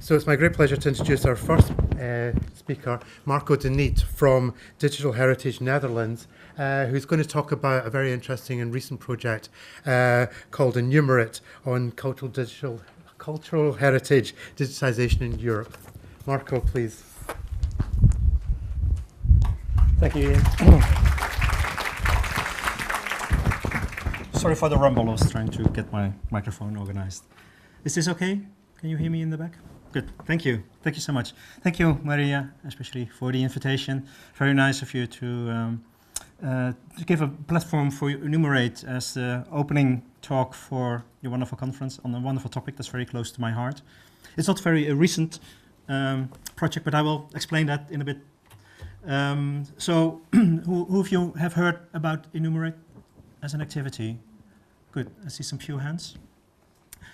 So it's my great pleasure to introduce our first speaker, Marco de Niet from Digital Heritage Netherlands, who's going to talk about a very interesting and recent project called ENUMERATE on cultural heritage digitisation in Europe. Marco, please. Thank you, Ian. Sorry for the rumble, I was trying to get my microphone organized. Is this okay? Can you hear me in the back? Good, thank you. Thank you so much. Thank you, Maria, especially for the invitation. Very nice of you to give a platform for ENUMERATE as the opening talk for your wonderful conference on a wonderful topic that's very close to my heart. It's not very recent project, but I will explain that in a bit. So, who of you have heard about ENUMERATE as an activity? Good, I see some few hands.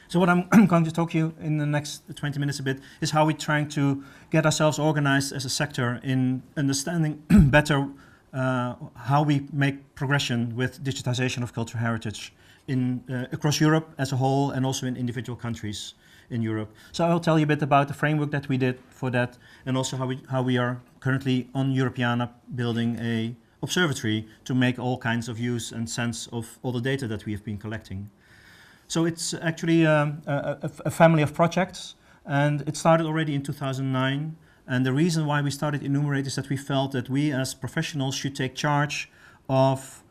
So what I'm going to talk to you in the next 20 minutes a bit is how we're trying to get ourselves organized as a sector in understanding better how we make progression with digitization of cultural heritage in across Europe as a whole and also in individual countries in Europe. So I'll tell you a bit about the framework that we did for that and also how we are currently on Europeana building a observatory to make all kinds of use and sense of all the data that we have been collecting. So it's actually a family of projects, and it started already in 2009. And the reason why we started ENUMERATE is that we felt that we as professionals should take charge of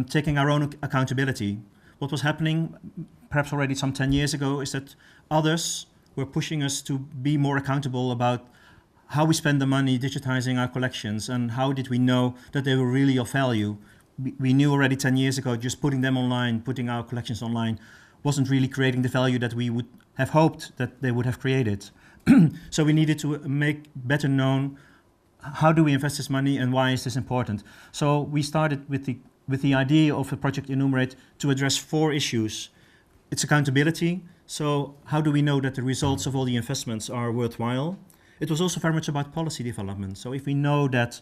taking our own accountability. What was happening, perhaps already some 10 years ago, is that others were pushing us to be more accountable about how we spend the money digitizing our collections and how did we know that they were really of value. We knew already 10 years ago just putting them online, putting our collections online, wasn't really creating the value that we would have hoped that they would have created. So we needed to make better known how do we invest this money and why is this important. So we started with the idea of the project ENUMERATE to address 4 issues. It's accountability, so how do we know that the results of all the investments are worthwhile? It was also very much about policy development. So if we know that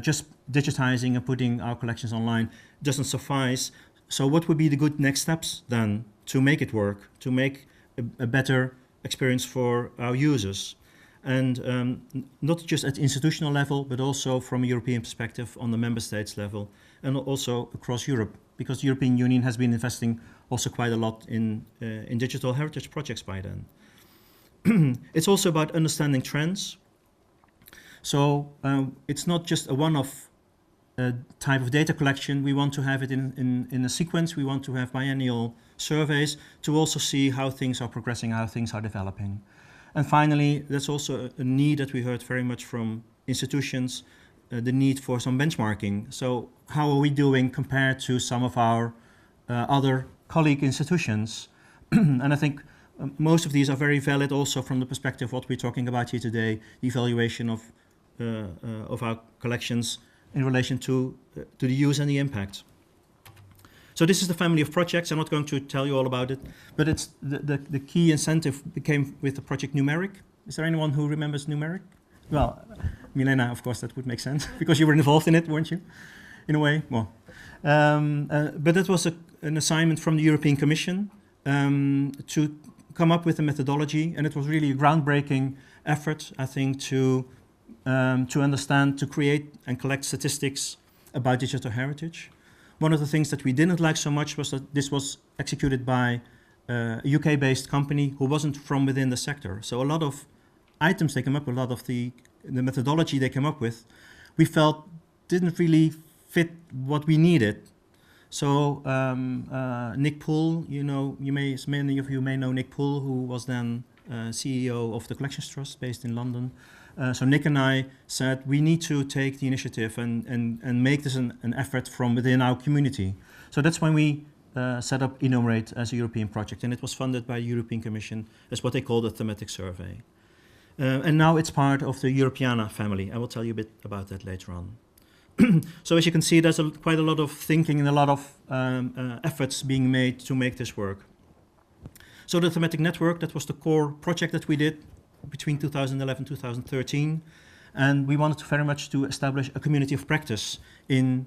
just digitizing and putting our collections online doesn't suffice, so what would be the good next steps then to make it work, to make a better experience for our users? And not just at institutional level, but also from a European perspective on the member states level and also across Europe, because the European Union has been investing also quite a lot in digital heritage projects by then. It's also about understanding trends. So it's not just a one-off type of data collection. We want to have it in a sequence. We want to have biennial surveys to also see how things are progressing, how things are developing. And finally, that's also a need that we heard very much from institutions, the need for some benchmarking. So how are we doing compared to some of our other colleague institutions? And I think most of these are very valid also from the perspective of what we're talking about here today, the evaluation of our collections in relation to the use and the impact. So this is the family of projects. I'm not going to tell you all about it, but it's the key incentive came with the project Numeric. Is there anyone who remembers Numeric? Well, Milena, of course, that would make sense because you were involved in it, weren't you? In a way, well. But that was an assignment from the European Commission to come up with a methodology, and it was really a groundbreaking effort, I think, to understand, to create and collect statistics about digital heritage. One of the things that we didn't like so much was that this was executed by a UK-based company who wasn't from within the sector. So a lot of items they came up with, a lot of the methodology they came up with, we felt didn't really fit what we needed. So Nick Poole, many of you may know Nick Poole, who was then CEO of the Collections Trust based in London. So Nick and I said we need to take the initiative and make this an effort from within our community. So that's when we set up ENUMERATE as a European project, and it was funded by the European Commission as what they called a thematic survey. And now it's part of the Europeana family. I will tell you a bit about that later on. So as you can see, there's quite a lot of thinking and a lot of efforts being made to make this work. So the thematic network, that was the core project that we did between 2011 and 2013, and we wanted to very much to establish a community of practice in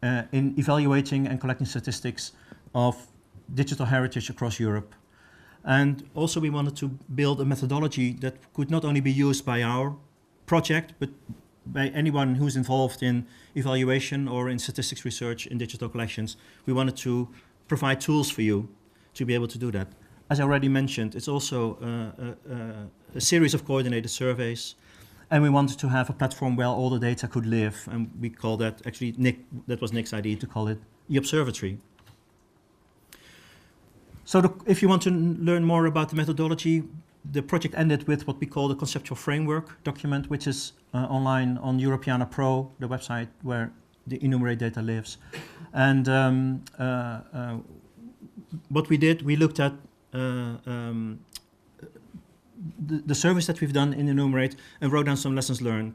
evaluating and collecting statistics of digital heritage across Europe. And also we wanted to build a methodology that could not only be used by our project, but by anyone who's involved in evaluation or in statistics research in digital collections. We wanted to provide tools for you to be able to do that. As I already mentioned, it's also a series of coordinated surveys, and we wanted to have a platform where all the data could live, and we call that, actually that was Nick's idea to call it the Observatory. So if you want to learn more about the methodology, the project ended with what we call the Conceptual Framework document, which is online on Europeana Pro, the website where the enumerate data lives. And what we did, we looked at the service that we've done in enumerate and wrote down some lessons learned.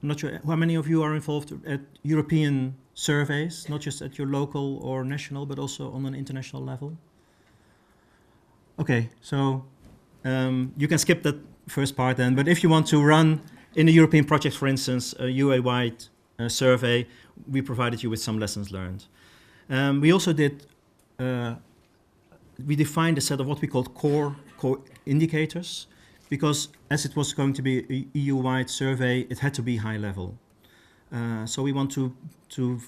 I'm not sure how many of you are involved at European surveys, not just at your local or national, but also on an international level. Okay, so you can skip that first part then, but if you want to run in a European project, for instance, a UA-wide survey, we provided you with some lessons learned. We also did, we defined a set of what we called core indicators, because as it was going to be an EU-wide survey, it had to be high level. So we want to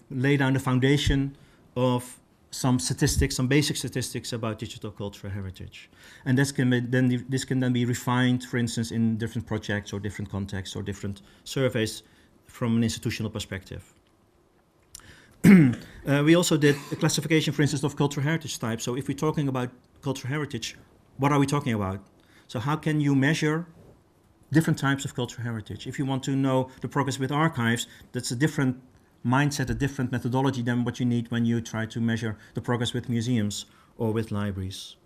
lay down the foundation of some statistics, some basic statistics about digital cultural heritage. And this can then be refined, for instance, in different projects or different contexts or different surveys from an institutional perspective. We also did a classification, for instance, of cultural heritage types. So if we're talking about cultural heritage, what are we talking about? So how can you measure different types of cultural heritage? If you want to know the progress with archives, that's a different mindset, a different methodology than what you need when you try to measure the progress with museums or with libraries.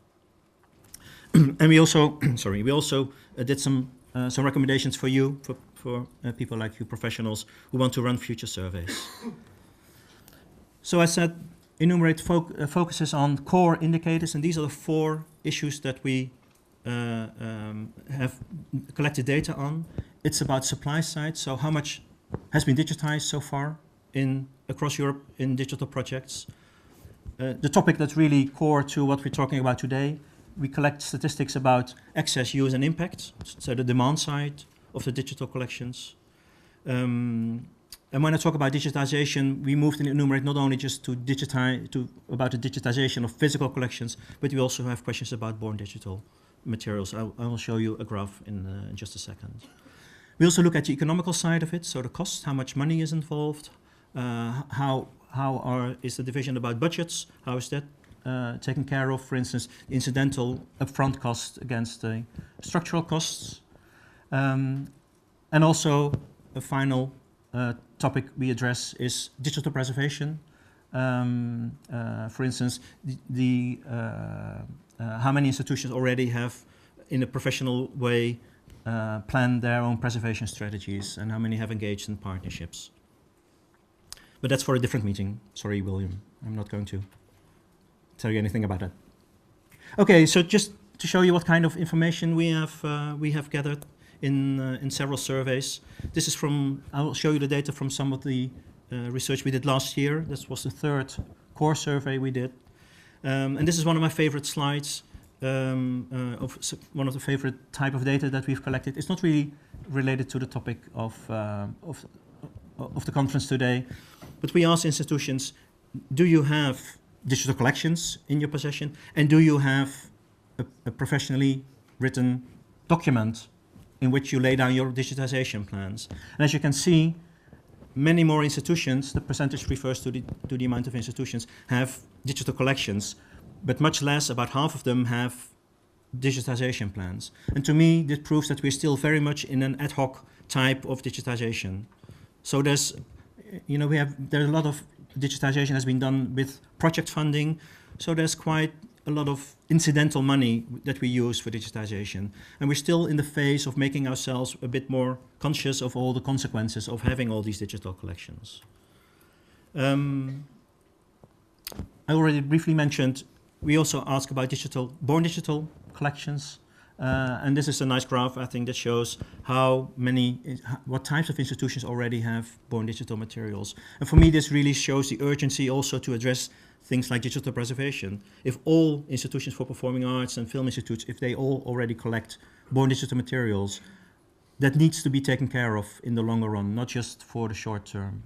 And we also, did some recommendations for you, for people like you, professionals who want to run future surveys. So I said, enumerate focuses on core indicators, and these are the 4 issues that we have collected data on. It's about supply side, so how much has been digitized so far across Europe in digital projects. The topic that's really core to what we're talking about today, we collect statistics about access, use, and impact, so the demand side of the digital collections. And when I talk about digitization, we moved in Enumerate not only just to about the digitization of physical collections, but we also have questions about born digital materials. I will show you a graph in just a second. We also look at the economical side of it, so the cost, how much money is involved, is the division about budgets, how is that taken care of, for instance, incidental upfront costs against the structural costs. And also a final topic we address is digital preservation. For instance, how many institutions already have, in a professional way, planned their own preservation strategies, and how many have engaged in partnerships. But that's for a different meeting. Sorry, William, I'm not going to tell you anything about that. Okay, so just to show you what kind of information we have gathered in several surveys. This is I will show you the data from some of the research we did last year. This was the 3rd core survey we did. And this is one of my favorite slides, of one of the favorite type of data that we've collected. It's not really related to the topic of the conference today, but we asked institutions, do you have digital collections in your possession, and do you have a professionally written document in which you lay down your digitization plans? And as you can see, many more institutions, the percentage refers to the amount of institutions, have digital collections, but much less, about half of them have digitization plans. And to me, this proves that we're still very much in an ad hoc type of digitization. So there's a lot of digitization has been done with project funding, so there's quite a lot of incidental money that we use for digitization. And we're still in the phase of making ourselves a bit more conscious of all the consequences of having all these digital collections. I already briefly mentioned, we also ask about born digital collections. And this is a nice graph, I think, that shows what types of institutions already have born digital materials. And for me, this really shows the urgency also to address things like digital preservation. If all institutions for performing arts and film institutes, if they all already collect born digital materials, that needs to be taken care of in the longer run, not just for the short term.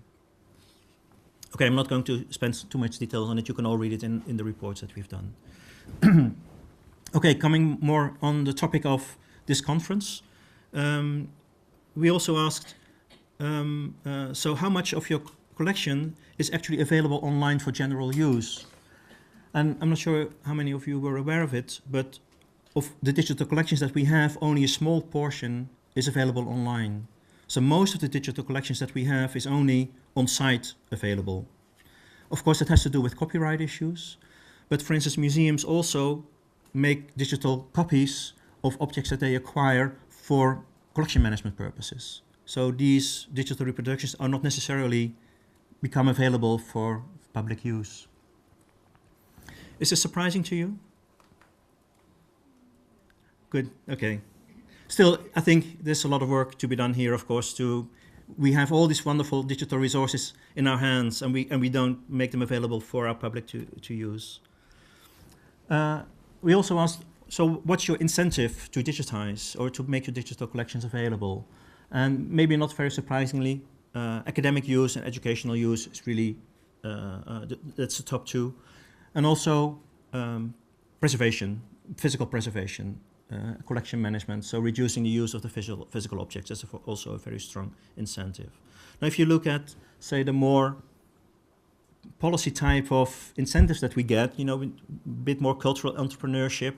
Okay, I'm not going to spend too much details on it. You can all read it in the reports that we've done. Okay, coming more on the topic of this conference, we also asked, so how much of your collection is actually available online for general use? And I'm not sure how many of you were aware of it, but of the digital collections that we have, only a small portion is available online. So most of the digital collections that we have is only on-site available. Of course, it has to do with copyright issues, but for instance, museums also make digital copies of objects that they acquire for collection management purposes. So these digital reproductions are not necessarily become available for public use. Is this surprising to you? Good, okay. Still, I think there's a lot of work to be done here, of course, we have all these wonderful digital resources in our hands, and we don't make them available for our public to use. We also asked, so what's your incentive to digitize or to make your digital collections available? And maybe not very surprisingly, academic use and educational use is really, that's the top two. And also preservation, physical preservation, collection management, so reducing the use of the physical objects is also a very strong incentive. Now, if you look at, say, the more policy type of incentives that we get, you know, a bit more cultural entrepreneurship,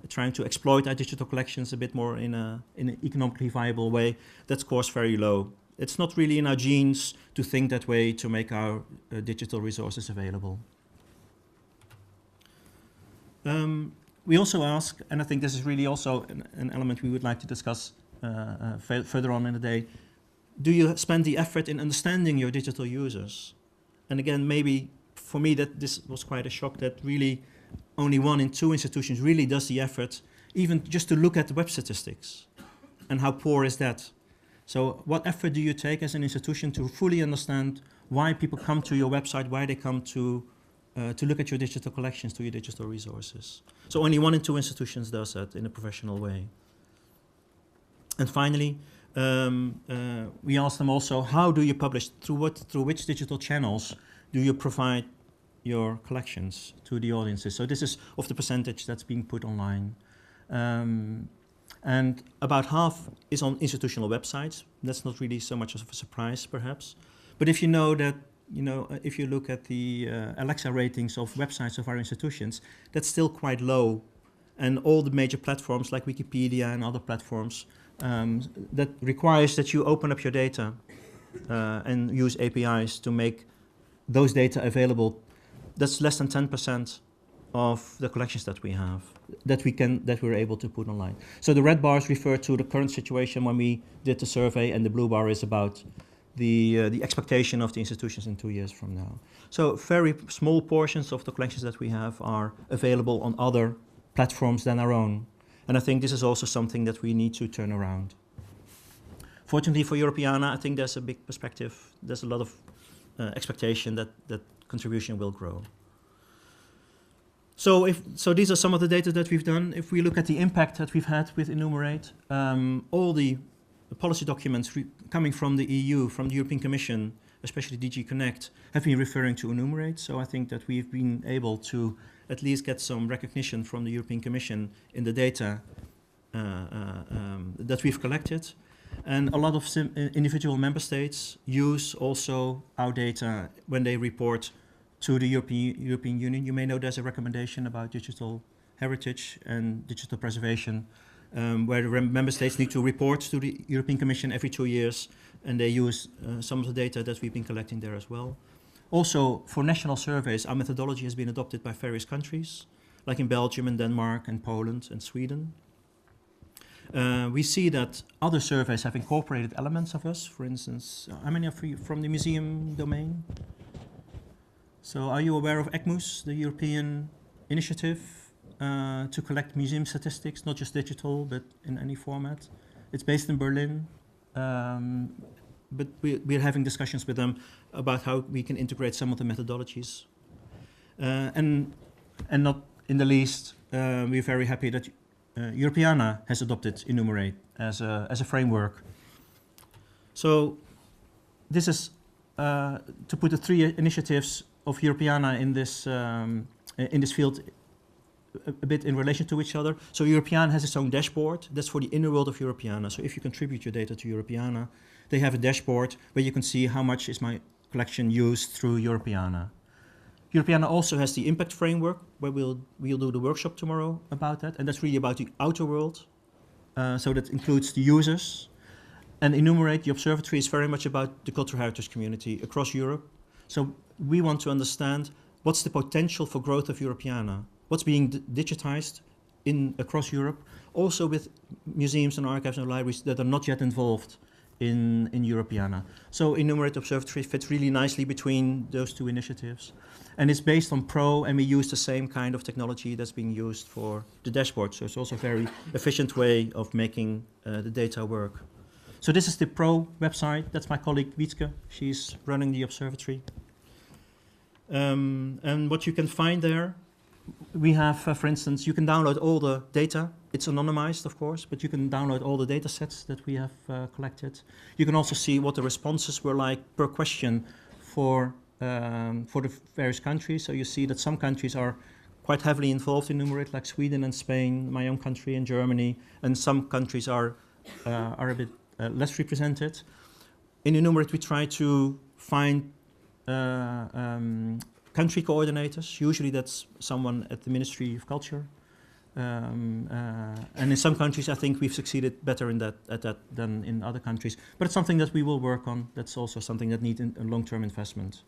trying to exploit our digital collections a bit more in an economically viable way, that's of course very low. It's not really in our genes to think that way, to make our digital resources available. We also ask, and I think this is really also an element we would like to discuss further on in the day, do you spend the effort in understanding your digital users? And again, maybe for me that this was quite a shock that really only 1 in 2 institutions really does the effort, even just to look at the web statistics. And how poor is that? So what effort do you take as an institution to fully understand why people come to your website, why they come to look at your digital collections, to your digital resources? So only 1 in 2 institutions does that in a professional way. And finally, we asked them also, how do you publish, through which digital channels do you provide your collections to the audiences? So this is of the percentage that's being put online. And about half is on institutional websites. That's not really so much of a surprise, perhaps. But if you know that, if you look at the Alexa ratings of websites of our institutions, that's still quite low. And all the major platforms like Wikipedia and other platforms, that requires that you open up your data and use APIs to make those data available. That's less than 10% of the collections that we have, that we're able to put online. So the red bars refer to the current situation when we did the survey, and the blue bar is about the expectation of the institutions in 2 years from now. So very small portions of the collections that we have are available on other platforms than our own. And I think this is also something that we need to turn around. Fortunately for Europeana, I think there's a big perspective. There's a lot of expectation that contribution will grow. So these are some of the data that we've done. If we look at the impact that we've had with ENUMERATE, all the policy documents coming from the EU, from the European Commission, especially DG Connect, have been referring to ENUMERATE. So I think that we've been able to at least get some recognition from the European Commission in the data that we've collected. And a lot of individual member states use also our data when they report to the European Union. You may know there's a recommendation about digital heritage and digital preservation, where the member states need to report to the European Commission every 2 years, and they use some of the data that we've been collecting there as well. Also, for national surveys, our methodology has been adopted by various countries, like in Belgium and Denmark and Poland and Sweden. We see that other surveys have incorporated elements of us. For instance, how many are from the museum domain? So are you aware of ECMUS, the European initiative to collect museum statistics, not just digital, but in any format? It's based in Berlin, but we're having discussions with them about how we can integrate some of the methodologies. And not in the least, we're very happy that Europeana has adopted ENUMERATE as a framework. So this is to put the three initiatives of Europeana in this field a bit in relation to each other. So Europeana has its own dashboard. That's for the inner world of Europeana. So if you contribute your data to Europeana, they have a dashboard where you can see how much is my collection used through Europeana. Europeana also has the impact framework, where we'll do the workshop tomorrow about that, and that's really about the outer world. So that includes the users. And ENUMERATE, the observatory, is very much about the cultural heritage community across Europe. So we want to understand what's the potential for growth of Europeana, what's being digitized across Europe, also with museums and archives and libraries that are not yet involved in Europeana. So ENUMERATE Observatory fits really nicely between those two initiatives. And it's based on Pro, and we use the same kind of technology that's being used for the dashboard. So it's also a very efficient way of making the data work. So this is the Pro website. That's my colleague Wietke. She's running the observatory. And what you can find there, we have, for instance, you can download all the data. It's anonymized, of course, but you can download all the data sets that we have collected. You can also see what the responses were like per question for the various countries. So you see that some countries are quite heavily involved in ENUMERATE, like Sweden and Spain, my own country, and Germany, and some countries are a bit less represented. In ENUMERATE, we try to find country coordinators. Usually that's someone at the Ministry of Culture. And in some countries, I think we've succeeded better at that than in other countries. But it's something that we will work on. That's also something that needs a long-term investment.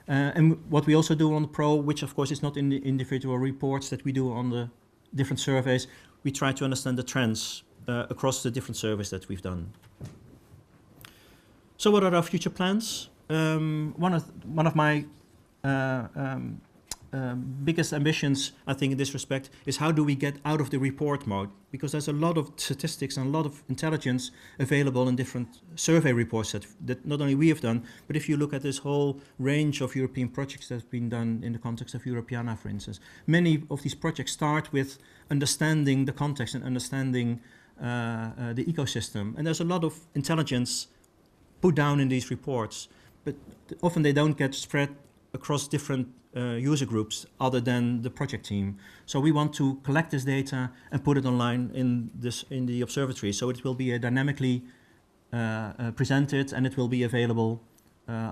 And what we also do on the Pro, which of course is not in the individual reports that we do on the different surveys, we try to understand the trends across the different surveys that we've done. So what are our future plans? One of my biggest ambitions, I think, in this respect, is how do we get out of the report mode? Because there's a lot of statistics and a lot of intelligence available in different survey reports that not only we have done, but if you look at this whole range of European projects that have been done in the context of Europeana, for instance, many of these projects start with understanding the context and understanding the ecosystem. And there's a lot of intelligence put down in these reports, but often they don't get spread across different user groups other than the project team. So we want to collect this data and put it online in the observatory. So it will be dynamically presented, and it will be available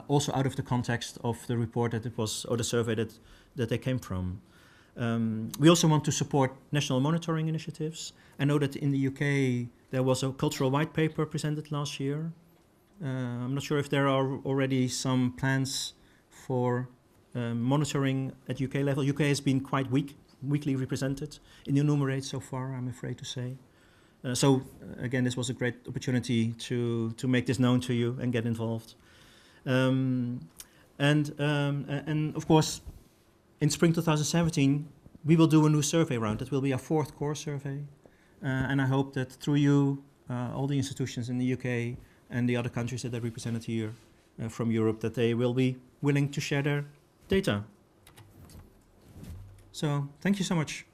also out of the context of the report that it was, or the survey that they came from. We also want to support national monitoring initiatives. I know that in the UK there was a cultural white paper presented last year. I'm not sure if there are already some plans for monitoring at UK level. UK has been quite weakly represented in ENUMERATE so far, I'm afraid to say. So again, this was a great opportunity to make this known to you and get involved. And of course, in spring 2017, we will do a new survey round. That will be our 4th core survey. And I hope that through you, all the institutions in the UK and the other countries that are represented here from Europe, that they will be willing to share their data. So thank you so much.